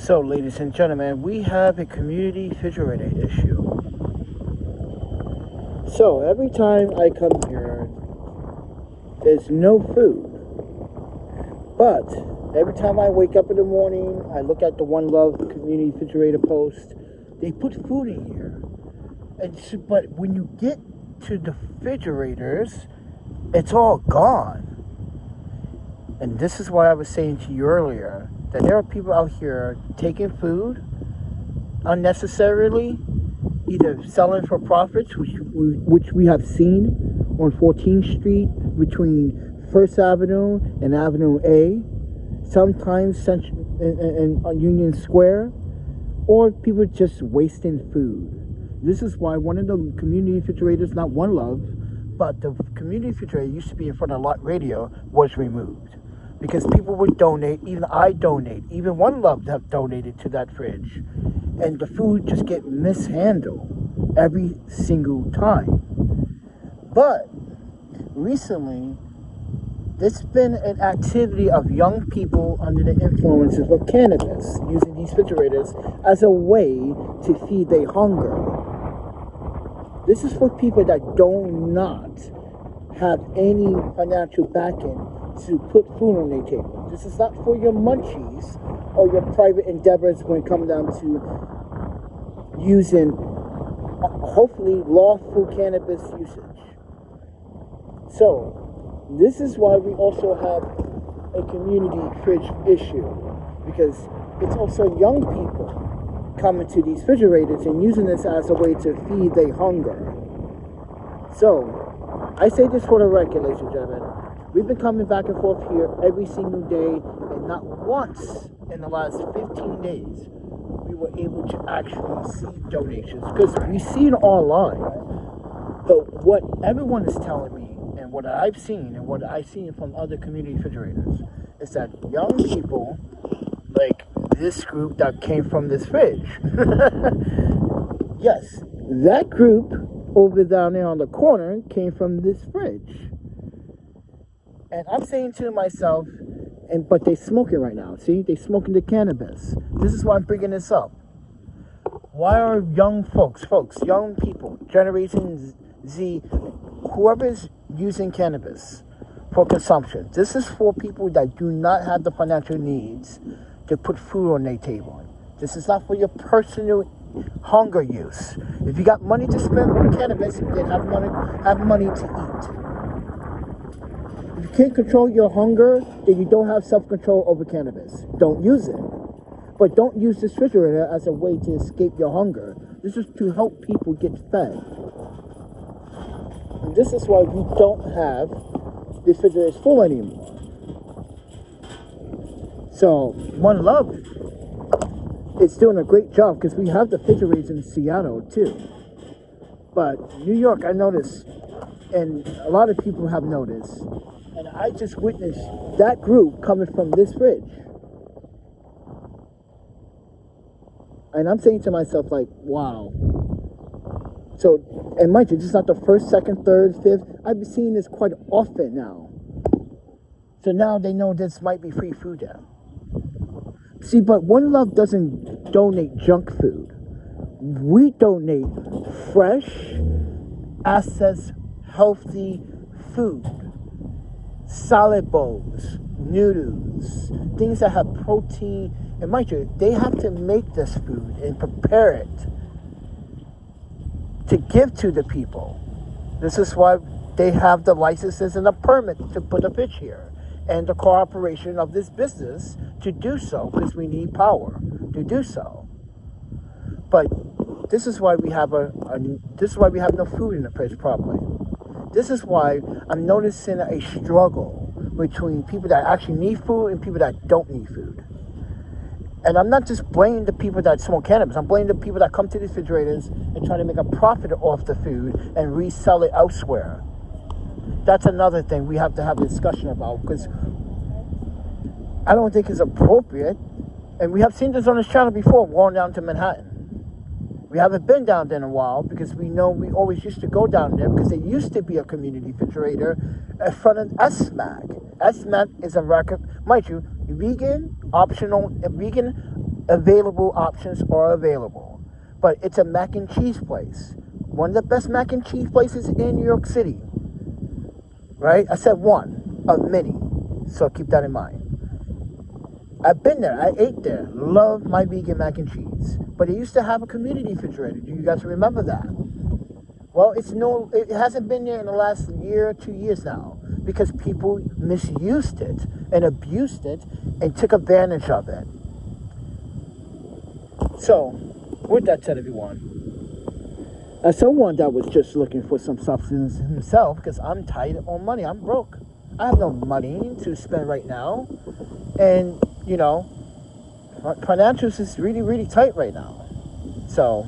So, ladies and gentlemen, we have a community refrigerator issue. So, every time I come here, there's no food. But, every time I wake up in the morning, I look at the One Love community refrigerator post, they put food in here. But when you get to the refrigerators, it's all gone. And this is what I was saying to you earlier, that there are people out here taking food unnecessarily, either selling for profits, which we have seen on 14th Street between First Avenue and Avenue A, sometimes in Union Square, or people just wasting food. This is why one of the community refrigerators, not One Love, but the community refrigerator used to be in front of Lot Radio, was removed. Because people would donate, even I donate, even One Love have donated to that fridge. And the food just get mishandled every single time. But recently, there's been an activity of young people under the influences of cannabis using these refrigerators as a way to feed their hunger. This is for people that do not have any financial backing to put food on their table. This is not for your munchies or your private endeavors when it comes down to using hopefully lawful cannabis usage. So, this is why we also have a community fridge issue, because it's also young people coming to these refrigerators and using this as a way to feed their hunger. So, I say this for the record, ladies and gentlemen. We've been coming back and forth here every single day, and not once in the last 15 days we were able to actually see donations, because we see it online. But what everyone is telling me, and what I've seen, and what I've seen from other community refrigerators, is that young people, like this group that came from this fridge, yes, that group over down there on the corner came from this fridge. And I'm saying to myself, but they smoking right now. See, they smoking the cannabis. This is why I'm bringing this up. Why are young young people, Generation Z, whoever's using cannabis for consumption, this is for people that do not have the financial needs to put food on their table. This is not for your personal hunger use. If you got money to spend on cannabis, then have money to eat. If you can't control your hunger, then you don't have self-control over cannabis. Don't use it. But don't use this refrigerator as a way to escape your hunger. This is to help people get fed. And this is why we don't have the refrigerators full anymore. So, One Love is doing a great job, because we have the refrigerators in Seattle too. But New York, I noticed, and a lot of people have noticed, and I just witnessed that group coming from this fridge. And I'm saying to myself, like, wow. So, and mind you, this is not the first, second, third, fifth. I've been seeing this quite often now. So now they know this might be free food now. See, but One Love doesn't donate junk food. We donate fresh, access, healthy food. Salad bowls, noodles, things that have protein. And mind you, they have to make this food and prepare it to give to the people. This is why they have the licenses and the permit to put a pitch here, and the cooperation of this business to do so, because we need power to do so. But this is why we have this is why we have no food in the fridge properly. This is why I'm noticing a struggle between people that actually need food and people that don't need food. And I'm not just blaming the people that smoke cannabis. I'm blaming the people that come to these refrigerators and try to make a profit off the food and resell it elsewhere. That's another thing we have to have a discussion about, because I don't think it's appropriate. And we have seen this on this channel before, going down to Manhattan. We haven't been down there in a while, because we know we always used to go down there, because there used to be a community refrigerator in front of SMAC. SMAC is a record, mind you, vegan, optional, vegan available options are available. But it's a mac and cheese place. One of the best mac and cheese places in New York City. Right? I said one of many. So keep that in mind. I've been there. I ate there. Love my vegan mac and cheese. But it used to have a community refrigerator. Do you guys remember that? Well, it hasn't been there in the last year, 2 years now, because people misused it and abused it and took advantage of it. So, with that said, everyone, as someone that was just looking for some substance himself, because I'm tight on money, I'm broke. I have no money to spend right now, and financials is really, really tight right now. So,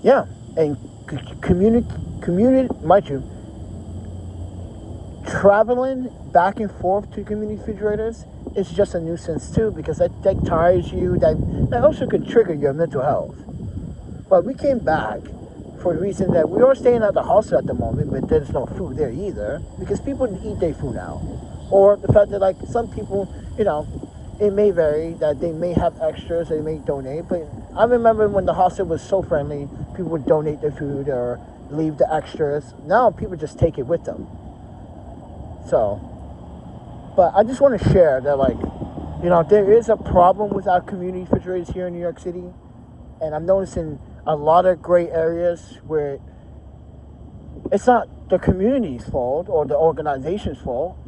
yeah, and community, mind you, traveling back and forth to community refrigerators is just a nuisance too, because that tires you. That also could trigger your mental health. But we came back for the reason that we are staying at the hostel at the moment, but there's no food there either, because people eat their food now. Or the fact that, like, some people, it may vary, that they may have extras, they may donate. But I remember when the hostel was so friendly, people would donate their food or leave the extras. Now people just take it with them. So, but I just want to share that, like, there is a problem with our community refrigerators here in New York City. And I'm noticing a lot of gray areas where it's not the community's fault or the organization's fault.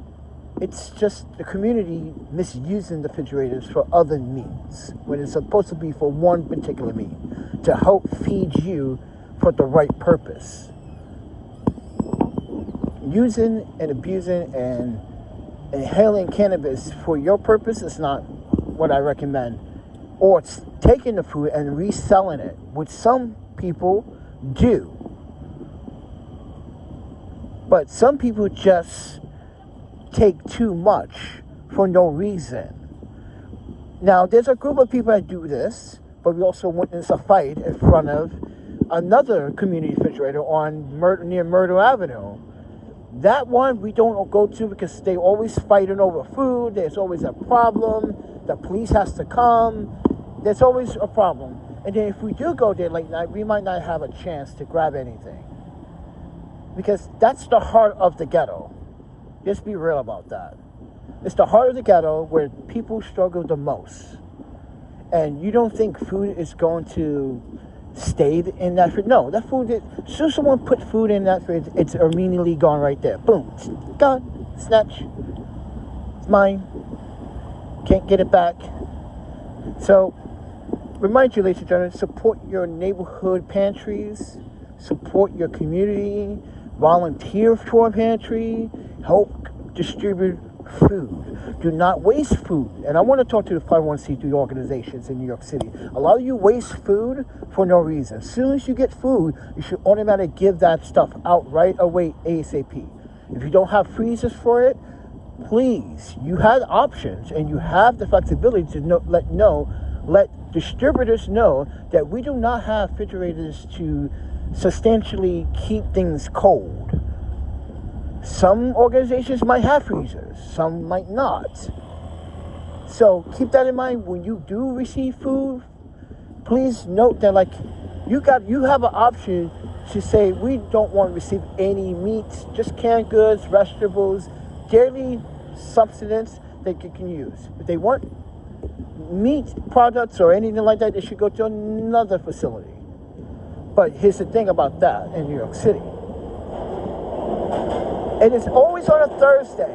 It's just the community misusing the refrigerators for other means, when it's supposed to be for one particular mean, to help feed you for the right purpose. Using and abusing and inhaling cannabis for your purpose is not what I recommend. Or it's taking the food and reselling it, which some people do. But some people just take too much for no reason. Now, there's a group of people that do this, but we also witnessed a fight in front of another community refrigerator near Myrtle Avenue. That one we don't go to because they always fighting over food. There's always a problem. The police has to come. There's always a problem. And then if we do go there late night, we might not have a chance to grab anything. Because that's the heart of the ghetto. Let's be real about that. It's the heart of the ghetto where people struggle the most. And you don't think food is going to stay in that fridge? No, that food, as soon as someone put food in that fridge, it's immediately gone right there. Boom, gone, snatch. It's mine. Can't get it back. So, remind you, ladies and gentlemen, support your neighborhood pantries, support your community, volunteer for a pantry, help distribute food. Do not waste food. And I want to talk to the 501c3 organizations in New York City. A lot of you waste food for no reason. As soon as you get food, you should automatically give that stuff out right away ASAP. If you don't have freezers for it, please, you have options and you have the flexibility to let distributors know that we do not have refrigerators to substantially keep things cold. Some organizations might have freezers, some might not. So keep that in mind when you do receive food. Please note that, like, you have an option to say we don't want to receive any meats, just canned goods, vegetables, daily substance that you can use. If they want meat products or anything like that, they should go to another facility. But here's the thing about that in New York City. And it's always on a Thursday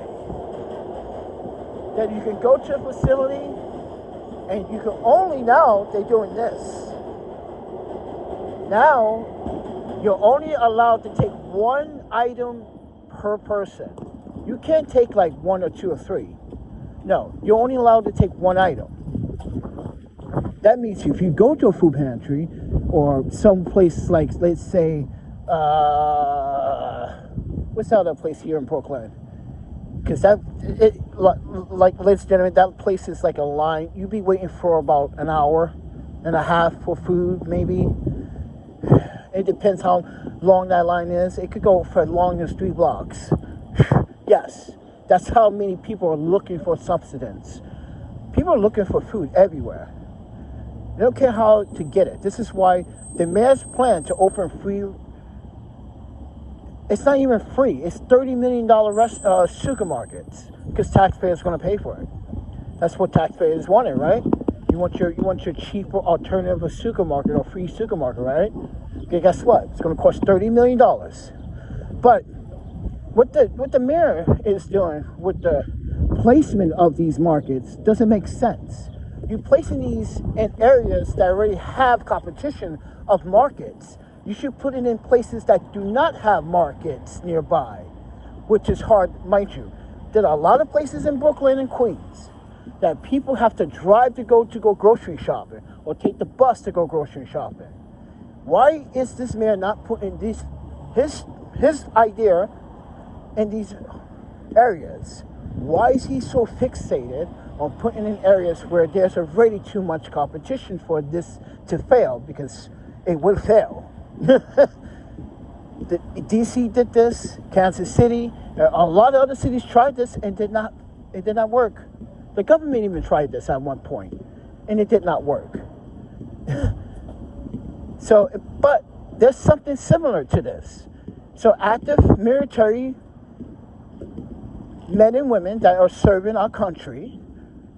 that you can go to a facility and you can only, now they're doing this. Now, you're only allowed to take one item per person. You can't take like one or two or three. No, you're only allowed to take one item. That means if you go to a food pantry or some place like, let's say, what's that other place here in Brooklyn? Because ladies and gentlemen, that place is like a line. You'd be waiting for about an hour and a half for food, maybe. It depends how long that line is. It could go for as long as 3 blocks. Yes, that's how many people are looking for subsistence. People are looking for food everywhere. They don't care how to get it. This is why the mayor's plan to open free, it's not even free. It's $30 million supermarkets because taxpayers are going to pay for it. That's what taxpayers wanted, right? You want your cheaper alternative of supermarket or free supermarket, right? Okay, guess what? It's going to cost $30 million. But what the mayor is doing with the placement of these markets doesn't make sense. You're placing these in areas that already have competition of markets. You should put it in places that do not have markets nearby, which is hard, mind you. There are a lot of places in Brooklyn and Queens that people have to drive to go grocery shopping or take the bus to go grocery shopping. Why is this mayor not putting his idea in these areas? Why is he so fixated on putting in areas where there's already too much competition for this to fail? Because it will fail. DC did this, Kansas City, a lot of other cities tried this and it did not work. The government even tried this at one point, and it did not work. So, but there's something similar to this. So active military men and women that are serving our country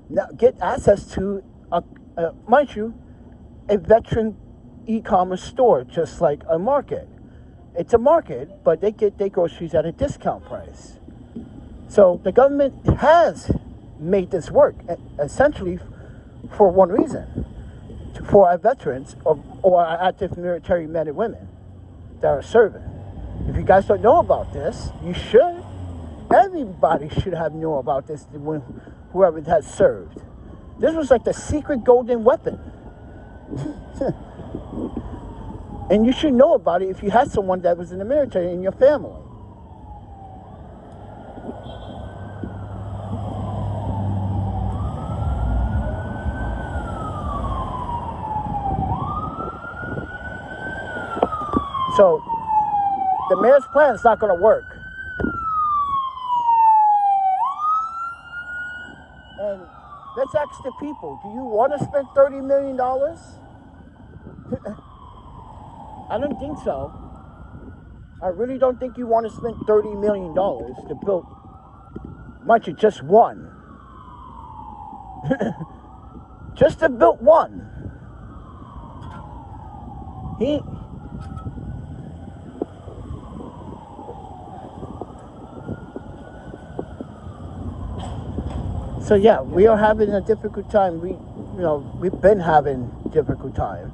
now get access to, mind you, a veteran e-commerce store, just like a market. It's a market, but they get their groceries at a discount price. So the government has made this work, essentially for one reason, for our veterans or our active military men and women that are serving. If you guys don't know about this, you should. Everybody should have known about this when whoever has served. This was like the secret golden weapon. And you should know about it if you had someone that was in the military in your family. So, the mayor's plan is not going to work. And let's ask the people, do you want to spend $30 million? I don't think so. I really don't think you want to spend $30 million to build, much of just one. Just to build one. So yeah, we are having a difficult time. We've been having difficult time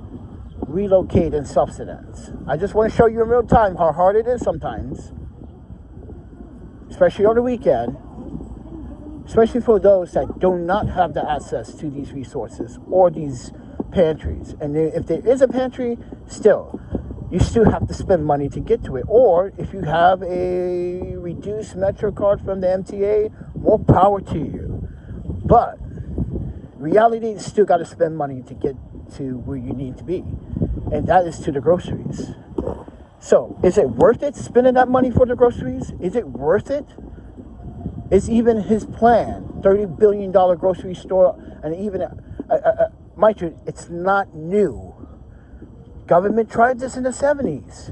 relocating subsistence. I just want to show you in real time how hard it is sometimes, especially on the weekend, especially for those that do not have the access to these resources or these pantries. And if there is a pantry, you still have to spend money to get to it. Or if you have a reduced Metro card from the MTA, more power to you. But reality is still got to spend money to get to where you need to be. And that is to the groceries. So is it worth it spending that money for the groceries? Is it worth it? Is even his plan, $30 billion grocery store, and even, mind you, it's not new. Government tried this in the 70s.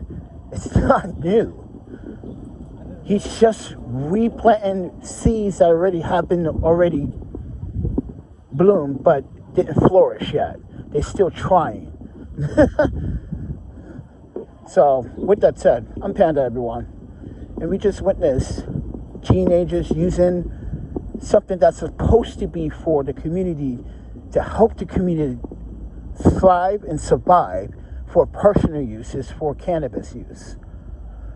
It's not new. He's just replanting seeds that have been bloomed but didn't flourish yet. They're still trying. So, with that said, I'm Panda, everyone. And we just witnessed teenagers using something that's supposed to be for the community to help the community thrive and survive for personal uses, for cannabis use.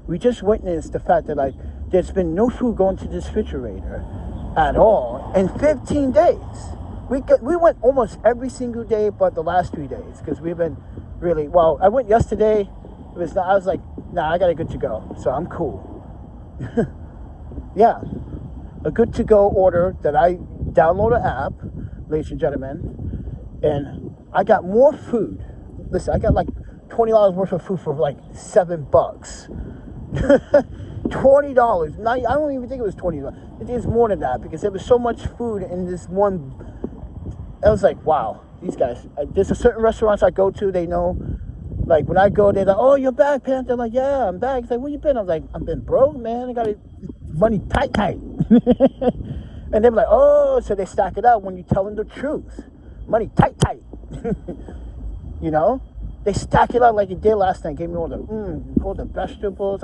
We just witnessed the fact that there's been no food going to this refrigerator at all in 15 days. We went almost every single day but the last 3 days because we've been really, I went yesterday. I was like, nah, I got a good to go, so I'm cool. Yeah, a good to go order that I download an app, ladies and gentlemen, and I got more food. Listen, I got like $20 worth of food for like $7. $20. Now, I don't even think it was $20. It is more than that because there was so much food in this one I was like, wow, these guys. There's a certain restaurants I go to, they know. Like, when I go, they're like, oh, you're back, Panther. They're like, yeah, I'm back. It's like, where you been? I was like, I've been broke, man. I got money tight. And they were like, oh, so they stack it up when you tell them the truth. Money tight. You know? They stack it up like they did last night. Gave me all the vegetables.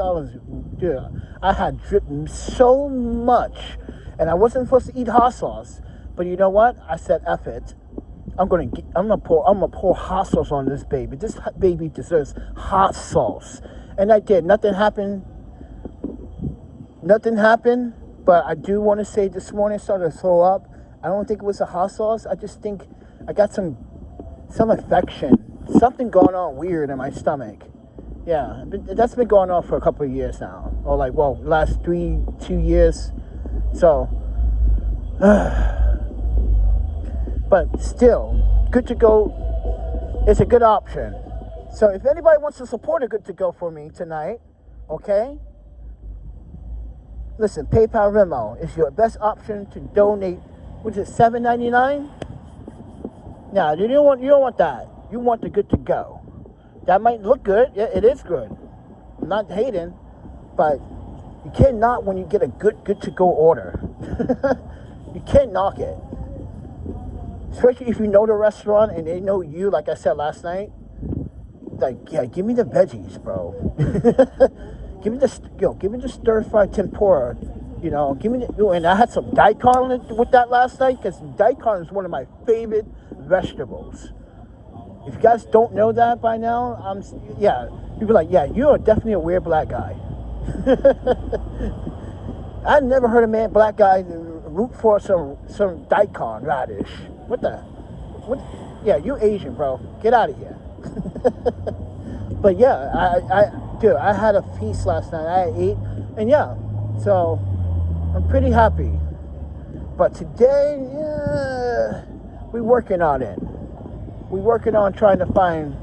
Dude, I had dripped so much. And I wasn't supposed to eat hot sauce. But you know what? I said, F it. I'm gonna pour hot sauce on this baby. This baby deserves hot sauce. And I did. Nothing happened. But I do want to say this morning I started to throw up. I don't think it was the hot sauce. I just think I got some infection. Something going on weird in my stomach. Yeah, that's been going on for a couple of years now. Or like, well, last 2 years. So, but still, Good to Go is a good option. So if anybody wants to support a Good to Go for me tonight, okay? Listen, PayPal Venmo is your best option to donate. What is it, $7.99? No, you don't want that. You want the Good to Go. That might look good. Yeah, it is good. I'm not hating, but you can't knock when you get a good to go order. You can't knock it. Especially if you know the restaurant and they know you, like I said last night. Like, yeah, give me the veggies, bro. give me the stir-fried tempura. You know, and I had some daikon with that last night, because daikon is one of my favorite vegetables. If you guys don't know that by now, people are like, yeah, you're definitely a weird black guy. I never heard a black guy root for some daikon radish. What? Yeah, you Asian, bro. Get out of here. But yeah, I had a feast last night. I ate, and yeah, so I'm pretty happy. But today, we're working on it. We're working on trying to find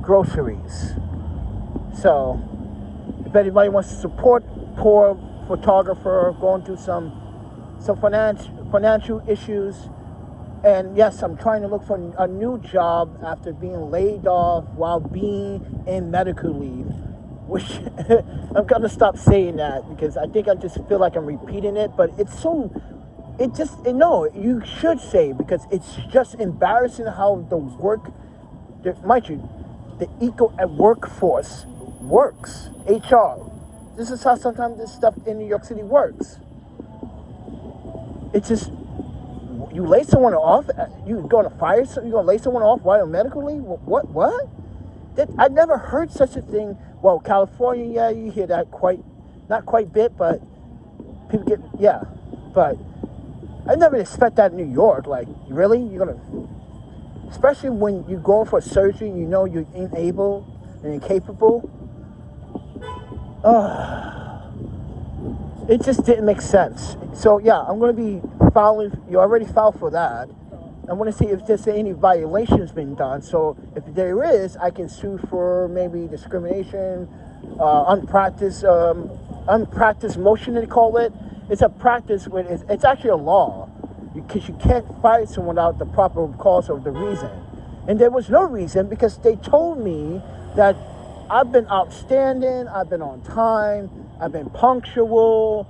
groceries. So if anybody wants to support poor photographer going through some financial issues, and yes, I'm trying to look for a new job after being laid off while being in medical leave, which I'm gonna stop saying that, because I think I just feel like I'm repeating it, but no, you should say, because it's just embarrassing how the workforce works. HR. This is how sometimes this stuff in New York City works. It's just, you lay someone off, you're going to lay someone off while on medical leave? What? I never heard such a thing. Well, California, yeah, you hear that not quite bit, but people but I never expect that in New York. Like, really? Especially when you're going for surgery, you know you're unable and incapable. It just didn't make sense. So, yeah, I'm going to be filing. You already filed for that. I want to see if there's any violations been done. So, if there is, I can sue for maybe discrimination, unpracticed motion, they call it. It's a practice where it's actually a law, because you can't fire someone without the proper cause or the reason. And there was no reason, because they told me that I've been outstanding, I've been on time, I've been punctual.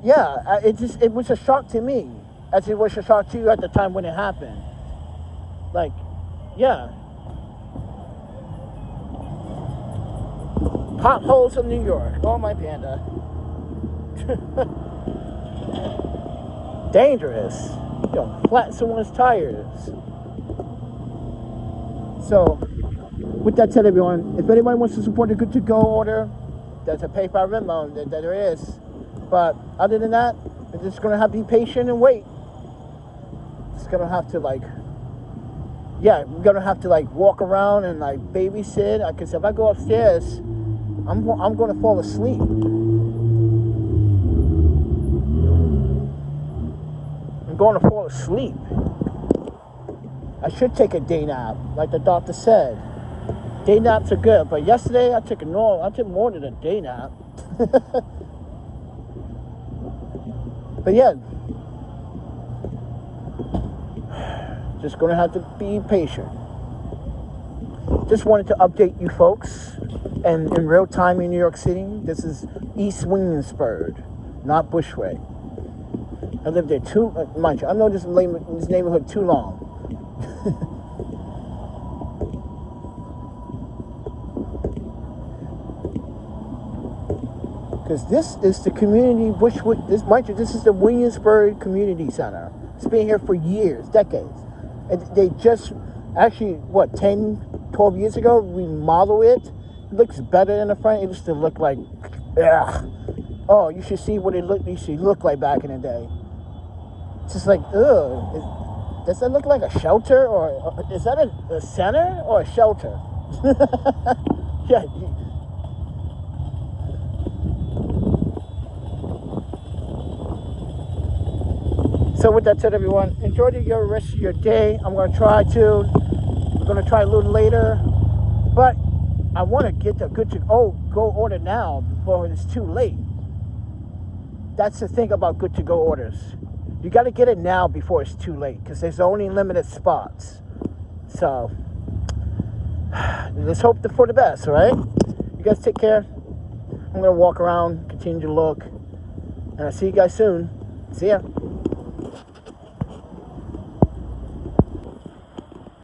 Yeah, it was a shock to me, as it was a shock to you at the time when it happened. Like, yeah. Potholes of New York. Oh, my panda. Dangerous. You know, flatten someone's tires. So, with that said, everyone, if anybody wants to support the Good to Go order, there's a PayPal Venmo that there is. But other than that, we're just gonna have to be patient and wait. It's gonna have to we're gonna have to walk around and babysit. Because if I go upstairs, I'm gonna fall asleep. I'm going to fall asleep. I should take a day nap, like the doctor said. Day naps are good, but yesterday I took more than a day nap. But yeah, just going to have to be patient. Just wanted to update you folks. And in real time in New York City, this is East Williamsburg, not Bushwick. I lived there too much. I know this neighborhood too long. Because this is the community Bushwick. This is the Williamsburg Community Center. It's been here for years, decades. And they just actually 10, 12 years ago remodeled it. It looks better in the front. It used to look like, ugh. Oh, you should see what it used to look like back in the day. It's just like, ugh. Does that look like a shelter, or is that a center or a shelter? Yeah. So with that said, everyone, enjoy the rest of your day. We're going to try a little later, but I want to get the good to go order now before it's too late. That's the thing about good to go orders. You got to get it now before it's too late, because there's only limited spots. So let's hope for the best, all right? You guys take care. I'm going to walk around, continue to look, and I'll see you guys soon. See ya.